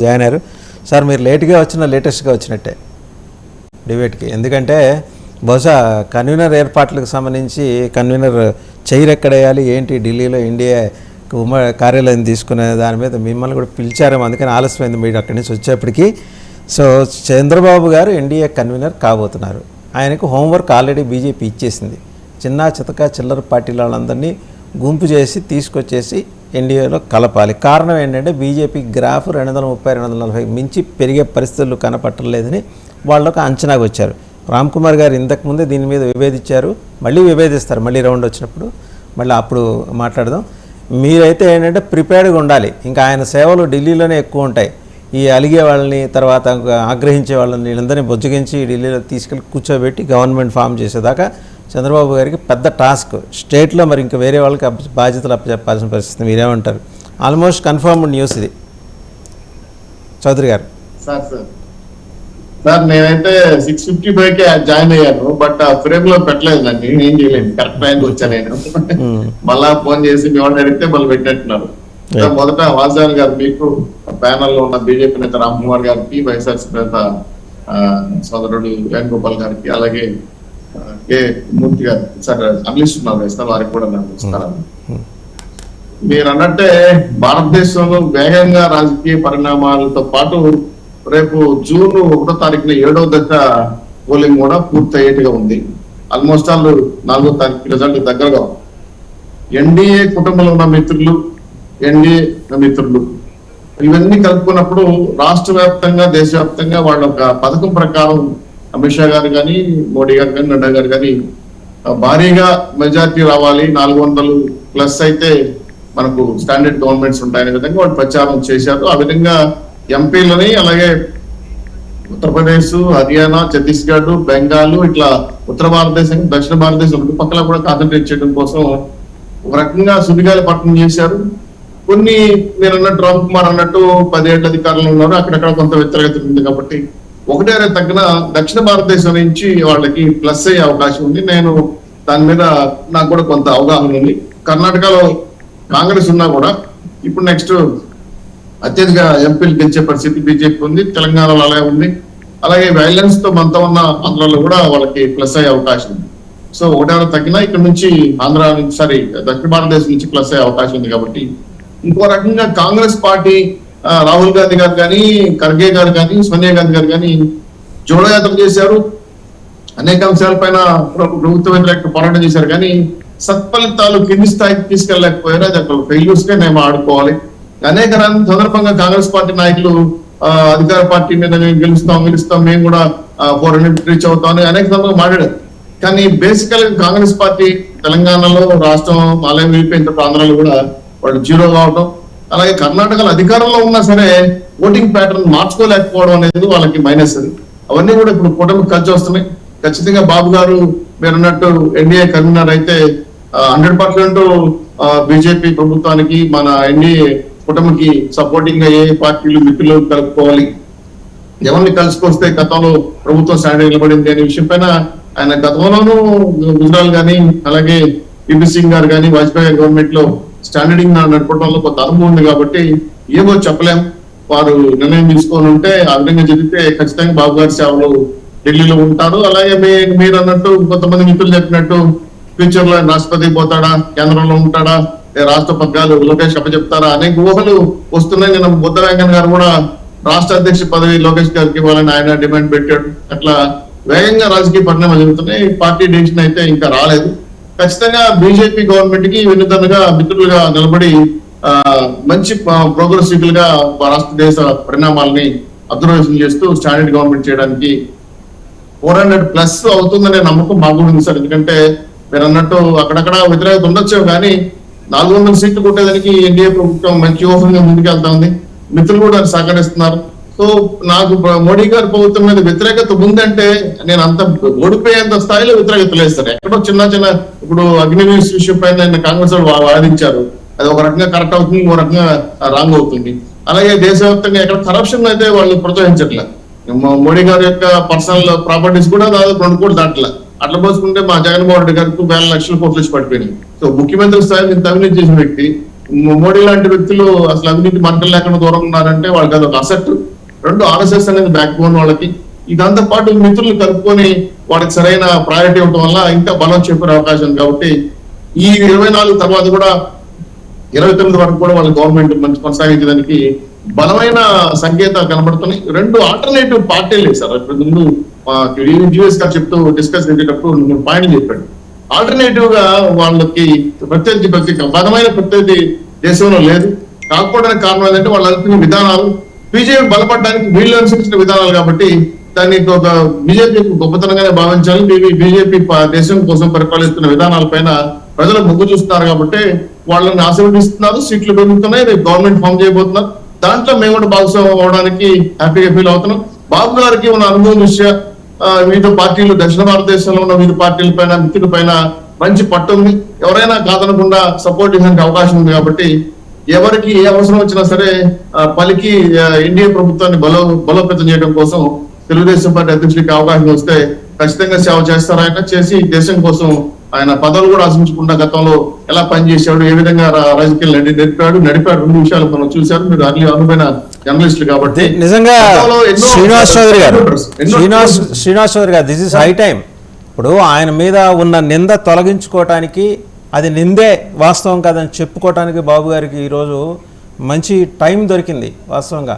Join అయ్యారు. Sir మీరు లేటెస్ట్గా వచ్చినట్టే డిబేట్కి, ఎందుకంటే బహుశా కన్వీనర్ ఏర్పాట్లకు సంబంధించి కన్వీనర్ చైర్ ఎక్కడేయాలి ఏంటి ఢిల్లీలో ఇండియా కార్యాలయం తీసుకునే దాని మీద మిమ్మల్ని కూడా పిలిచారేమో, అందుకని ఆలస్యమైంది మీరు అక్కడి నుంచి వచ్చేప్పటికి. సో చంద్రబాబు గారు ఎన్డీఏ కన్వీనర్ కాబోతున్నారు. ఆయనకు హోంవర్క్ ఆల్రెడీ బీజేపీ ఇచ్చేసింది. చిన్న చితక చిల్లర పార్టీల వాళ్ళందరినీ గుంపు చేసి తీసుకొచ్చేసి ఎన్డీఏలో కలపాలి. కారణం ఏంటంటే బీజేపీ గ్రాఫ్ 230-240 మించి పెరిగే పరిస్థితులు కనపట్టలేదని వాళ్ళకు అంచనాకు వచ్చారు. రామ్ కుమార్ గారు ఇంతకుముందే దీని మీద విభేదించారు, మళ్ళీ విభేదిస్తారు మళ్ళీ రౌండ్ వచ్చినప్పుడు, మళ్ళీ అప్పుడు మాట్లాడదాం. మీరైతే ఏంటంటే ప్రిపేర్డ్గా ఉండాలి. ఇంకా ఆయన సేవలు ఢిల్లీలోనే ఎక్కువ ఉంటాయి. ఈ అలిగే వాళ్ళని తర్వాత ఆగ్రహించే వాళ్ళని వీళ్ళందరినీ బొజ్జగించి ఢిల్లీలో తీసుకెళ్ళి కూర్చోబెట్టి గవర్నమెంట్ ఫామ్ చేసేదాకా చంద్రబాబు గారికి పెద్ద టాస్క్. స్టేట్లో మరి ఇంకా వేరే వాళ్ళకి బాధ్యతలు అప్పచెప్పాల్సిన పరిస్థితి. మీరేమంటారు? ఆల్మోస్ట్ కన్ఫర్మ్డ్ న్యూస్ ఇది. చౌదరి గారు. సార్ నేనైతే 6:55కే జాయిన్ అయ్యాను, బట్ ఆ ఫ్రేమ్ లో పెట్టలేదు, నన్ను ఏం చేయలేదు. కరెక్ట్ టైంకి వచ్చాను నేను. మళ్ళా ఫోన్ చేసి మేము అడిగితే మళ్ళీ పెట్టినట్టున్నారు. మొదట వాసుదేవన్ గారు, మీకు ప్యానల్ లో ఉన్న బీజేపీ నేత రామ్ కుమార్ గారికి, వైఎస్ఆర్సీపీ నేత సోదరుడు వేణుగోపాల్ గారికి, అలాగే కె మూర్తి గారు, సార్ అనలిస్ట్ ఉన్నారు వేస్తారు, వారికి కూడా నమస్కారం. మీరు అన్నట్టే భారతదేశంలో వేగంగా రాజకీయ పరిణామాలతో పాటు రేపు జూన్ 1వ తారీఖున 7వ దశ పోలింగ్ కూడా పూర్తి అయ్యేట్టుగా ఉంది. ఆల్మోస్ట్ ఆల్ 4వ తారీఖు రిజల్ట్ దగ్గరగా. ఎన్డీఏ కుటుంబంలో ఉన్న మిత్రులు, ఎన్డీఏ మిత్రులు ఇవన్నీ కలుపుకున్నప్పుడు రాష్ట్ర వ్యాప్తంగా దేశవ్యాప్తంగా వాళ్ళ ఒక పథకం ప్రకారం అమిత్ షా గారు కానీ, మోడీ గారు కానీ, నడ్డా గారు కానీ భారీగా మెజార్టీ రావాలి, 400+ అయితే మనకు స్టాండర్డ్ గవర్నమెంట్స్ ఉంటాయనే విధంగా వాళ్ళు ప్రచారం చేశారు. ఆ విధంగా ఎంపీలని, అలాగే ఉత్తరప్రదేశ్, హర్యానా, ఛత్తీస్గఢ్, బెంగాల్, ఇట్లా ఉత్తర భారతదేశం, దక్షిణ భారతదేశం రెండు పక్కల కూడా కాన్సన్ట్రేట్ చేయడం కోసం ఒక రకంగా సుడిగాలి పట్టణం చేశారు. కొన్ని మీరు అన్నట్టు రామ్ కుమార్ అన్నట్టు 10 ఏళ్ల అధికారంలో ఉన్నారు, అక్కడక్కడ కొంత వ్యతిరేకత ఉంది కాబట్టి ఒకటే తగ్గిన దక్షిణ భారతదేశం నుంచి వాళ్ళకి ప్లస్ అయ్యే అవకాశం ఉంది. నేను దాని మీద నాకు కూడా కొంత అవగాహన ఉంది. కర్ణాటకలో కాంగ్రెస్ ఉన్నా కూడా ఇప్పుడు నెక్స్ట్ అత్యధిక ఎంపీలు గెలిచే పరిస్థితి బీజేపీ ఉంది, తెలంగాణలో అలాగే ఉంది. అలాగే వైలెన్స్ తో మనతో ఉన్న ఆంధ్రాలో కూడా వాళ్ళకి ప్లస్ అయ్యే అవకాశం ఉంది. సో ఒకటేమైనా తగ్గినా ఇక్కడ నుంచి ఆంధ్ర నుంచి దక్షిణ భారతదేశం నుంచి ప్లస్ అయ్యే అవకాశం ఉంది. కాబట్టి ఇంకో రకంగా కాంగ్రెస్ పార్టీ రాహుల్ గాంధీ గారు కానీ, ఖర్గే గారు కానీ, సోనియా గాంధీ గారు కానీ జోడయాత్ర చేశారు, అనేక అంశాలపైన ప్రభుత్వ వ్యతిరేక పోరాటం చేశారు. కానీ సత్ఫలితాలు కింది స్థాయికి తీసుకెళ్ళలేకపోయారు. అది అక్కడ ఫెయిల్యూర్స్ గా మేము ఆడుకోవాలి. అనేక సందర్భంగా కాంగ్రెస్ పార్టీ నాయకులు అధికార పార్టీ మీద మేము గెలుస్తాం, మేము కూడా 400 రీచ్ అవుతామని అనేక సందర్భంగా మాట్లాడారు. కానీ బేసికల్ గా కాంగ్రెస్ పార్టీ తెలంగాణలో రాష్ట్రం ఆలయం వెళ్ళిపోయిన తర్వాత ఆంధ్రాలో కూడా వాళ్ళు 0 కావడం, అలాగే కర్ణాటకలో అధికారంలో ఉన్నా సరే ఓటింగ్ ప్యాటర్న్ మార్చుకోలేకపోవడం అనేది వాళ్ళకి మైనస్. అది అవన్నీ కూడా ఇప్పుడు కూటమికి కలిసి వస్తున్నాయి. ఖచ్చితంగా బాబు గారు మీరు అన్నట్టు ఎన్డీఏ కన్వీనర్ అయితే 100% బీజేపీ ప్రభుత్వానికి, మన ఎన్డీఏ కూటమికి సపోర్టింగ్ గా ఏ పార్టీలు మిత్రులు కలుపుకోవాలి, ఎవరిని కలుసుకొస్తే గతంలో ప్రభుత్వం స్టాండ్ నిలబడింది అనే విషయం పైన ఆయన గతంలోనూ గుజరాల్ గానీ, అలాగే పిపి సింగ్ గారు కానీ వాజ్పేయి గవర్నమెంట్ లో స్టాండర్డింగ్ నడుపుకోవడంలో కొంత అనుభవం ఉంది. కాబట్టి ఏమో చెప్పలేం, వారు నిర్ణయం తీసుకొని ఉంటే ఆ విధంగా జరిగితే ఖచ్చితంగా బాబు గారి సేవలు ఢిల్లీలో ఉంటారు. అలాగే మీరు అన్నట్టు కొంతమంది మిత్రులు చెప్పినట్టు ఫ్యూచర్ లో రాష్ట్రపతి పోతాడా, కేంద్రంలో ఉంటాడా, రాష్ట్ర పగ్గాలు లోకేష్ అప్పచెప్తారా అనేక ఊహలు వస్తున్నాయి. నేను బుద్ధ వెంకన్న గారు కూడా రాష్ట్ర అధ్యక్ష పదవి లోకేష్ గారికి ఇవ్వాలని ఆయన డిమాండ్ పెట్టాడు. అట్లా వేగంగా రాజకీయ పరిణామాలు జరుగుతున్నాయి. పార్టీ డిసిషన్ అయితే ఇంకా రాలేదు. ఖచ్చితంగా బీజేపీ గవర్నమెంట్ కి వినూతనగా మిత్రులుగా నిలబడి మంచి ప్రోగ్రెసివ్ గా రాష్ట్ర దేశ పరిణామాలని అబ్జర్వేషన్ చేస్తూ స్టాండర్డ్ గవర్నమెంట్ చేయడానికి 400+ అవుతుందనే నమ్మకం మాకు ఉంది సార్. ఎందుకంటే మీరు అన్నట్టు అక్కడక్కడ వ్యతిరేకత ఉండొచ్చు, కానీ 400 సీట్లు కొట్టేదానికి ఎన్డీఏ ప్రభుత్వం మంచి ఊహంగా ముందుకెళ్తా ఉంది. మిత్రులు కూడా సహకరిస్తున్నారు. సో నాకు మోడీ గారి ప్రభుత్వం మీద వ్యతిరేకత ఉందంటే నేను అంత ఓడిపోయేంత స్థాయిలో వ్యతిరేకత లేదు సార్. ఎక్కడో చిన్న ఇప్పుడు అగ్నివీస్ విషయం పైన కాంగ్రెస్ వాళ్ళు వాదించారు, అది ఒక రకంగా కరెక్ట్ అవుతుంది, ఒక రకంగా రాంగ్ అవుతుంది. అలాగే దేశవ్యాప్తంగా ఎక్కడ కరప్షన్ అయితే వాళ్ళు ప్రోత్సహించట్లేదు. మోడీ గారి యొక్క పర్సనల్ ప్రాపర్టీస్ కూడా దాదాపు 2 కోట్లు దాటలే. అట్లా పోసుకుంటే మా జగన్మోహన్ రెడ్డి గారికి 1,000 లక్షల కోట్లు పడిపోయినాయి. సో ముఖ్యమంత్రి స్థాయిలో ఇంత అవినీతి చేసిన వ్యక్తి మోడీ లాంటి వ్యక్తులు అసలు అవినీతి మంటలు లేకుండా దూరం ఉన్నారంటే వాళ్ళకి అది ఒక అసెట్. రెండు, ఆర్ఎస్ఎస్ అనేది బ్యాక్ బోన్ వాళ్ళకి. ఇదంతా పాటు మిత్రులు కలుపుకొని వాళ్ళకి సరైన ప్రయారిటీ ఇవ్వడం వల్ల ఇంకా బలం చెప్పే అవకాశం. కాబట్టి ఈ 24 తర్వాత కూడా 29 వరకు కూడా వాళ్ళ గవర్నమెంట్ మంచి కొనసాగించడానికి బలమైన సంకేతాలు కనబడుతున్నాయి. రెండు ఆల్టర్నేటివ్ పార్టీలు సార్. ఇప్పుడు ముందు జిఎస్ గారు చెప్తూ డిస్కస్ చేసేటప్పుడు పాయింట్లు చెప్పాడు. ఆల్టర్నేటివ్ గా వాళ్ళకి ప్రత్యర్థి బలమైన ప్రత్యర్థి దేశంలో లేదు. కాకపోవడానికి కారణం ఏంటంటే వాళ్ళు అనుకున్న విధానాలు బీజేపీ బలపడడానికి వీళ్ళు అనుసరించిన విధానాలు. కాబట్టి దాన్ని ఒక బీజేపీ గొప్పతనంగానే భావించాలి. బీజేపీ దేశం కోసం పరిపాలిస్తున్న విధానాలపైన ప్రజలు మొగ్గు చూస్తున్నారు కాబట్టి వాళ్ళని ఆశీర్వదిస్తున్నారు. సీట్లు పెరుగుతున్నాయి. రేపు గవర్నమెంట్ ఫామ్ చేయబోతున్నారు. దాంట్లో మేము కూడా భాగస్వామ్యం అవడానికి హ్యాపీగా ఫీల్ అవుతున్నాం. బాబు గారికి ఉన్న అనుభవం దృష్ట్యా వివిధ పార్టీలు, దక్షిణ భారతదేశంలో ఉన్న వివిధ పార్టీల పైన, మిత్రుల పైన మంచి పట్టు ఉంది. ఎవరైనా కాదనకుండా సపోర్ట్ ఇవ్వడానికి అవకాశం ఉంది. కాబట్టి ఎవరికి ఏ అవసరం వచ్చినా సరే పలికి ఎన్డీఏ ప్రభుత్వాన్ని బలోపేతం చేయడం కోసం తెలుగుదేశం పార్టీ అధ్యక్షుడికి అవకాశం వస్తే ఖచ్చితంగా సేవ చేస్తారు. ఆయన చేసి దేశం కోసం ఆయన పదవులు కూడా ఆశించకుండా గతంలో ఎలా పనిచేశాడు, ఏ విధంగా రాజకీయాలు నడిపాడు 2 విషయాలు మనం చూశారు. మీరు అన్ని అనుభవమైన జర్నలిస్టులు కాబట్టి నిజంగా శ్రీనివాస్ చౌదరి గారు దిస్ ఇస్ హై టైం. ఇప్పుడు ఆయన మీద ఉన్న నింద తొలగించుకోవటానికి, అది నిందే వాస్తవం కాదని చెప్పుకోవటానికి బాబు గారికి ఈరోజు మంచి టైం దొరికింది వాస్తవంగా.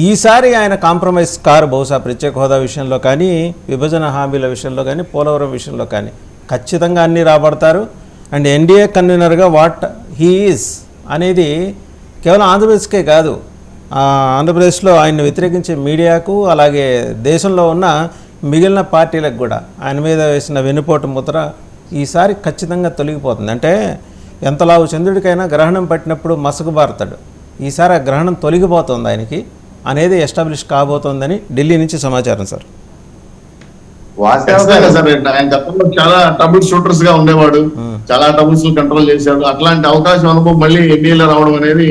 ఈసారి ఆయన కాంప్రమైజ్ కారు బహుశా ప్రత్యేక హోదా విషయంలో కానీ, విభజన హామీల విషయంలో కానీ, పోలవరం విషయంలో కానీ ఖచ్చితంగా అన్నీ రాబడతారు. అండ్ ఎన్డీఏ కన్వీనర్గా వాట్ హీ ఈజ్ అనేది కేవలం ఆంధ్రప్రదేశ్కే కాదు, ఆంధ్రప్రదేశ్లో ఆయన్ని వ్యతిరేకించే మీడియాకు, అలాగే దేశంలో ఉన్న మిగిలిన పార్టీలకు కూడా ఆయన మీద వేసిన వెన్నుపోటు ముద్ర ఈసారి ఖచ్చితంగా తొలగిపోతుంది. అంటే ఎంతలావు చంద్రుడికైనా గ్రహణం పట్టినప్పుడు మసకు బారుతాడు. ఈసారి ఆ గ్రహణం తొలగిపోతుంది ఆయనకి అనేది ఎస్టాబ్లిష్ కాబోతోందని ఢిల్లీ నుంచి సమాచారం సార్. సార్ ఆయన గతంలో చాలా ట్రబుల్ షూటర్స్ గా ఉండేవాడు. చాలా ట్రబుల్స్ కంట్రోల్ చేశాడు. అట్లాంటి అవకాశం అనుభవం మళ్ళీ ఎన్డీఏలో రావడం అనేది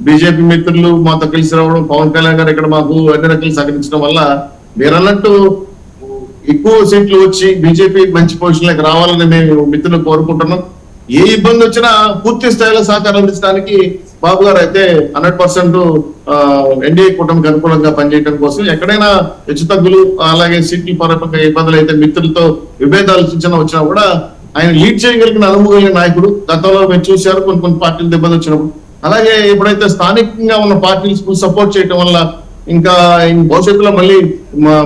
బీజేపీ మిత్రులు మాతో కలిసి రావడం, పవన్ కళ్యాణ్ గారు ఇక్కడ మాకు అన్ని రకాలు సహకరించడం వల్ల మీరన్నట్టు ఎక్కువ సీట్లు వచ్చి బీజేపీ మంచి పొజిషన్ లోకి రావాలని మేము మిత్రులు కోరుకుంటున్నాం. ఏ ఇబ్బంది వచ్చినా పూర్తి స్థాయిలో సహకారం అందించడానికి బాబు గారు అయితే 100% ఎన్డీఏ కూటమికి అనుకూలంగా పనిచేయడం కోసం ఎక్కడైనా హెచ్చుతగ్గులు, అలాగే సీట్లు పరపంగా ఇబ్బందులు అయితే మిత్రులతో విభేదాలు సూచన వచ్చినా కూడా ఆయన లీడ్ చేయగలిగిన అనుభవం కలిగిన నాయకుడు. గతంలో మేము చూశారు కొన్ని పార్టీలు ఇబ్బంది వచ్చినప్పుడు. అలాగే ఎప్పుడైతే స్థానికంగా ఉన్న పార్టీలు సపోర్ట్ చేయడం వల్ల ఇంకా భవిష్యత్తులో మళ్ళీ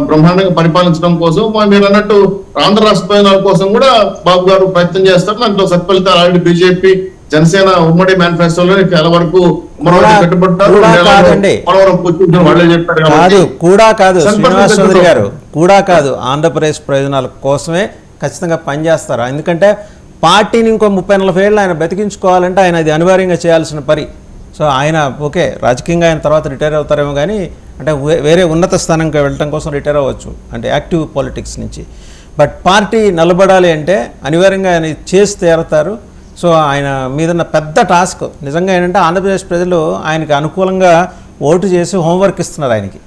బ్రహ్మాండంగా పరిపాలించడం కోసం మీరు అన్నట్టు ఆంధ్ర రాష్ట్ర ప్రయోజనాల కోసం కూడా బాబు గారు ప్రయత్నం చేస్తారు. దాంట్లో సత్ఫలితాలు ఆల్రెడీ బీజేపీ, జనసేన ఉమ్మడి మేనిఫెస్టోలో చాలా వరకు శ్రీనివాస్ చౌదరి గారు కూడా కాదు, ఆంధ్రప్రదేశ్ ప్రయోజనాల కోసమే ఖచ్చితంగా పనిచేస్తారు. ఎందుకంటే పార్టీని ఇంకో 30-40 ఏళ్ళు ఆయన బతికించుకోవాలంటే ఆయన అది అనివార్యంగా చేయాల్సిన పని. సో ఆయన ఓకే రాజకీయంగా ఆయన తర్వాత రిటైర్ అవుతారేమో కానీ, అంటే వేరే ఉన్నత స్థానంకి వెళ్ళటం కోసం రిటైర్ అవ్వచ్చు, అంటే యాక్టివ్ పాలిటిక్స్ నుంచి. బట్ పార్టీ నిలబడాలి అంటే అనివార్యంగా ఆయన చేసి తీరుతారు. సో ఆయన మీదన్న పెద్ద టాస్క్ నిజంగా ఏంటంటే ఆంధ్రప్రదేశ్ ప్రజలు ఆయనకి అనుకూలంగా ఓటు చేసి హోంవర్క్ ఇస్తున్నారు ఆయనకి.